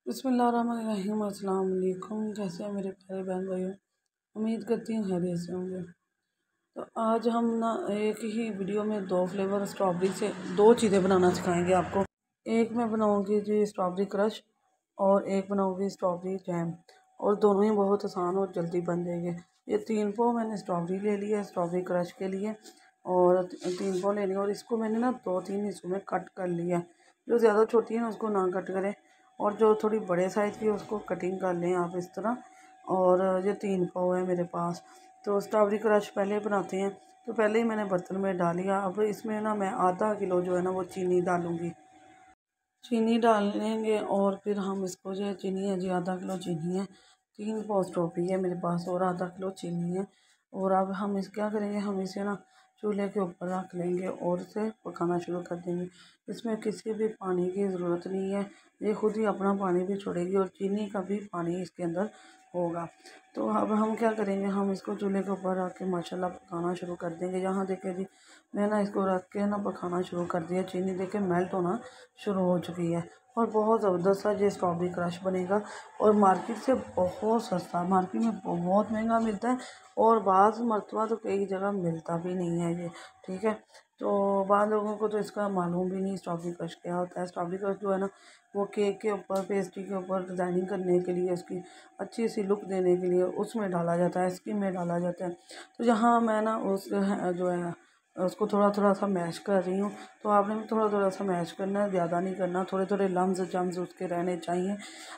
बिस्मिल्लाहिर्रहमानिर्रहीम। अस्सलाम वालेकुम। कैसे हैं मेरे प्यारे बहन भाइयों? उम्मीद करती हूँ खैरियत से होंगे। तो आज हम ना एक ही वीडियो में दो फ्लेवर स्ट्रॉबेरी से दो चीज़ें बनाना सिखाएंगे आपको। एक मैं बनाऊँगी जी स्ट्रॉबेरी क्रश और एक बनाऊँगी स्ट्रॉबेरी जैम, और दोनों ही बहुत आसान और जल्दी बन जाएंगे। ये 3 पाव मैंने स्ट्रॉबेरी ले लिया है स्ट्रॉबेरी क्रश के लिए, और 3 पाव ले लिया, और इसको मैंने ना 2-3 हिस्सों में कट कर लिया है। जो ज़्यादा छोटी है ना उसको ना कट करें, और जो थोड़ी बड़े साइज़ की है उसको कटिंग कर लें आप इस तरह। और ये 3 पाव है मेरे पास। तो स्ट्रॉबेरी क्रश पहले बनाते हैं। तो पहले ही मैंने बर्तन में डाल लिया। अब इसमें ना मैं आधा किलो जो है ना वो चीनी डालूँगी। चीनी डाल लेंगे और फिर हम इसको जो है, चीनी है जी आधा किलो चीनी है, 3 पाव स्ट्रॉबेरी है मेरे पास और आधा किलो चीनी है। और अब हम इस क्या करेंगे, हम इसे ना चूल्हे के ऊपर रख लेंगे और इसे पकाना शुरू कर देंगे। इसमें किसी भी पानी की ज़रूरत नहीं है, ये खुद ही अपना पानी भी छोड़ेगी और चीनी का भी पानी इसके अंदर होगा। तो अब हम क्या करेंगे, हम इसको चूल्हे के ऊपर रख के माशाल्लाह पकाना शुरू कर देंगे। यहाँ देखिए जी, मैं ना इसको रख के ना पकाना शुरू कर दिया। चीनी देखिए मेल्ट होना शुरू हो चुकी है और बहुत ज़बरदस्त सा ये स्ट्रॉबेरी क्रश बनेगा। और मार्केट से बहुत सस्ता, मार्केट में बहुत महंगा मिलता है, और बाज़ मरतबा तो कई जगह मिलता भी नहीं है ये, ठीक है। तो बाद लोगों को तो इसका मालूम भी नहीं स्ट्रॉबेरी क्रश क्या होता है। स्ट्रॉबेरी क्रश जो है ना वो केक के ऊपर, पेस्ट्री के ऊपर डिज़ाइनिंग करने के लिए, उसकी अच्छी सी लुक देने के लिए उसमें डाला जाता है, स्कीम में डाला जाता है। तो यहाँ मैं ना उस जो है उसको थोड़ा थोड़ा सा मैश कर रही हूँ। तो आपने भी थोड़ा थोड़ा सा मैश करना है, ज़्यादा नहीं करना, थोड़े थोड़े लम्स जम्स उसके रहने चाहिए।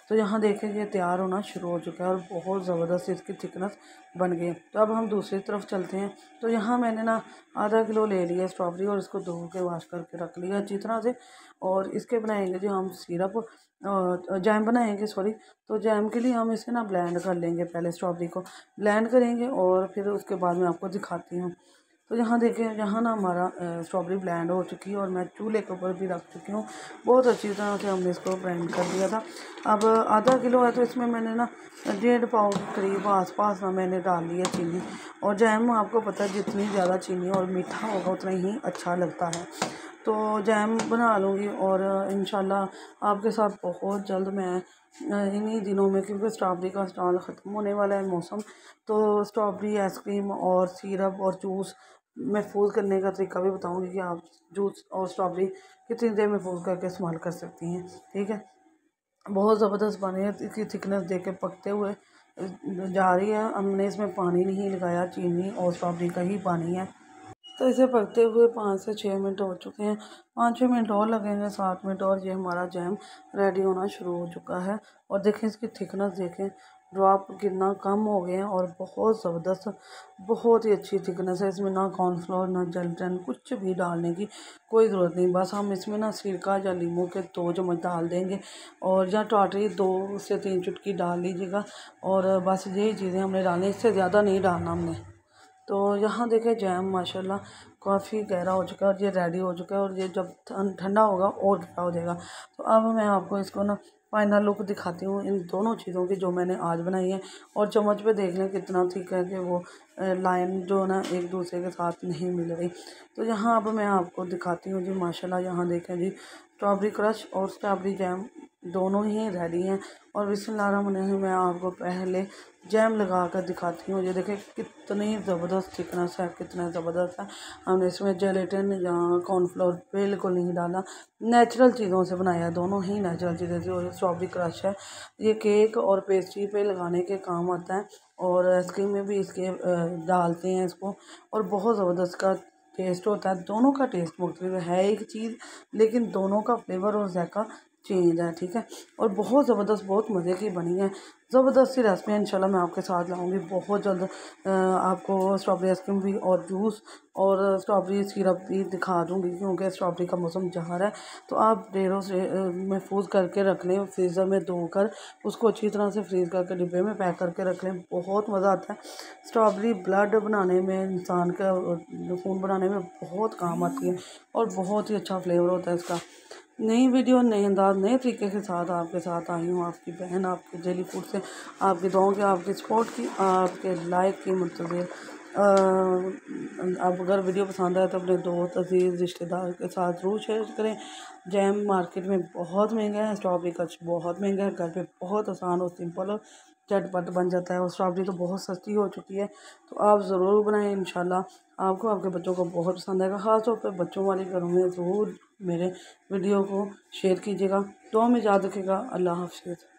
तो यहाँ देखें ये तैयार होना शुरू हो चुका है और बहुत ज़बरदस्त इसकी थिकनेस बन गई है। तो अब हम दूसरी तरफ चलते हैं। तो यहाँ मैंने ना आधा किलो ले लिया स्ट्रॉबेरी और इसको धो के वॉश करके रख लिया अच्छी तरह से। और इसके बनाएंगे जो हम सिरप, जैम बनाएंगे सॉरी। तो जैम के लिए हम इसे ना ब्लेंड कर लेंगे, पहले स्ट्रॉबेरी को ब्लेंड करेंगे और फिर उसके बाद मैं आपको दिखाती हूँ। तो यहाँ देखें, यहाँ ना हमारा स्ट्रॉबेरी ब्लेंड हो चुकी है और मैं चूल्हे के ऊपर भी रख चुकी हूँ। बहुत अच्छी तरह से हमने इसको ब्लेंड कर दिया था। अब आधा किलो है तो इसमें मैंने ना 1.5 पाव के करीब आसपास ना मैंने डाल लिया चीनी। और जैम आपको पता है जितनी ज़्यादा चीनी और मीठा होगा उतना ही अच्छा लगता है। तो जैम बना लूँगी और इंशाल्लाह आपके साथ बहुत जल्द मैं इन्हीं दिनों में, क्योंकि स्ट्रॉबेरी का स्टॉल ख़त्म होने वाला है मौसम, तो स्ट्रॉबेरी आइसक्रीम और सिरप और जूस महफूज करने का तरीका भी बताऊंगी कि आप जूस और स्ट्रॉबेरी कितनी देर महफूज करके इस्तेमाल कर सकती हैं, ठीक है। बहुत ज़बरदस्त बने हैं, इसकी थिकनेस देख के पकते हुए जा रही है। हमने इसमें पानी नहीं लगाया, चीनी और स्ट्रॉबेरी का ही पानी है। तो इसे पकते हुए 5 से 6 मिनट हो चुके हैं, 5-6 मिनट और लगेंगे, 7 मिनट और, ये हमारा जैम रेडी होना शुरू हो चुका है। और देखें इसकी थिकनेस देखें, ड्रॉप कितना कम हो गए हैं और बहुत ज़बरदस्त, बहुत ही अच्छी थिकनेस है। इसमें ना कॉर्नफ्लोर ना जेलटन कुछ भी डालने की कोई ज़रूरत नहीं, बस हम इसमें ना सिरका या लीमू के 2 चम्मच डाल देंगे और या टमाटरी 2 से 3 चुटकी डाल लीजिएगा। और बस यही चीज़ें हमने डालनी, इससे ज़्यादा नहीं डालना हमने। तो यहाँ देखें जैम माशाल्लाह काफ़ी गहरा हो चुका है और ये रेडी हो चुका है, और ये जब ठंडा होगा और गहरा हो जाएगा। तो अब मैं आपको इसको ना फाइनल लुक दिखाती हूँ इन दोनों चीज़ों की जो मैंने आज बनाई है। और चम्मच पे देख लें कितना थिक है कि वो लाइन जो ना एक दूसरे के साथ नहीं मिल रही। तो यहाँ अब मैं आपको दिखाती हूँ जी माशाल्लाह, यहाँ देखें जी स्ट्रॉबेरी क्रश और स्ट्रॉबेरी जैम दोनों ही रेडी हैं। और बिस्मिल्लाहिर्रहमानिर्रहीम, मैं आपको पहले जैम लगा कर दिखाती हूँ। ये देखें कितनी ज़बरदस्त थिकनेस है, कितना ज़बरदस्त है। हमने इसमें जेलेटिन या कॉर्नफ्लोर बिल्कुल नहीं डाला, नेचुरल चीज़ों से बनाया, दोनों ही नेचुरल चीज़ें थी। और स्ट्रॉबेरी क्रश है, ये केक और पेस्ट्री पे लगाने के काम आता है, और आइसक्रीम में भी इसके डालते हैं इसको, और बहुत ज़बरदस्त का टेस्ट होता है। दोनों का टेस्ट मुख्तलिफ है, एक चीज़ लेकिन दोनों का फ्लेवर और जायका चेंज है, ठीक है। और बहुत ज़बरदस्त, बहुत मज़े की बनी है, ज़बरदस्त सी रेसिपी इंशाल्लाह मैं आपके साथ लाऊंगी बहुत जल्द। आपको स्ट्रॉबेरी आइसक्रीम भी और जूस और स्ट्रॉबेरी सिरप भी दिखा दूंगी, क्योंकि स्ट्रॉबेरी का मौसम जा रहा है। तो आप ढेरों से महफूज करके रख लें, फ्रीज़र में धोकर उसको अच्छी तरह से फ्रीज़ करके डिब्बे में पैक करके रख लें, बहुत मज़ा आता है। स्ट्रॉबेरी ब्लड बनाने में, इंसान का खून बनाने में बहुत काम आती है और बहुत ही अच्छा फ्लेवर होता है इसका। नई वीडियो नए अंदाज नए तरीके के साथ आपके साथ आई हूँ, आपकी बहन, आपके डेली फूड से, आपकी दुआओं की, आपकी सपोर्ट की, आपके लाइक की मुंतज़िर। अब अगर वीडियो पसंद आए तो अपने दोस्त अजीज़ रिश्तेदार के साथ ज़रूर शेयर करें। जैम मार्केट में बहुत महंगा है, स्ट्रॉबेरी कच बहुत महंगा है, घर पे बहुत आसान और सिंपल और झटपट बन जाता है और स्ट्रॉबेरी तो बहुत सस्ती हो चुकी है। तो आप ज़रूर बनाएं, इंशाल्लाह आपको आपके बच्चों को बहुत पसंद आएगा। ख़ास तौर पर बच्चों वाले घरों में ज़रूर मेरे वीडियो को शेयर कीजिएगा। दुआ में याद रखिएगा। अल्लाह हाफ़िज़।